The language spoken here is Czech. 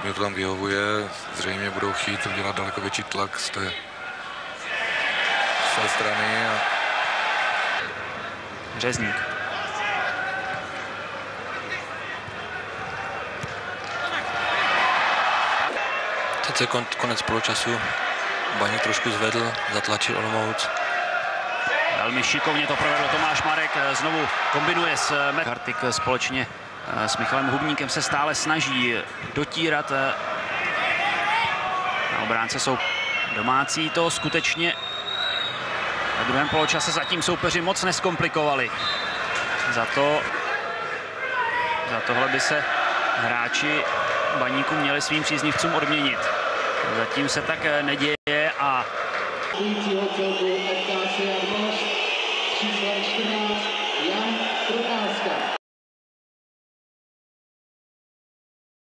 Mě to tam vyhovuje, zřejmě budou chtít dělat daleko větší tlak z té strany. Řezník. Teď se konec poločasu. Baník trošku zvedl, zatlačil Olomouc. Velmi šikovně to provedl Tomáš Marek, znovu kombinuje s Kartik společně s Michalem Hubníkem se stále snaží dotírat. Na obránce jsou domácí, to skutečně ve druhém poločase zatím soupeři moc neskomplikovali. Za tohle by se hráči Baníku měli svým příznivcům odměnit. Zatím se tak neděje a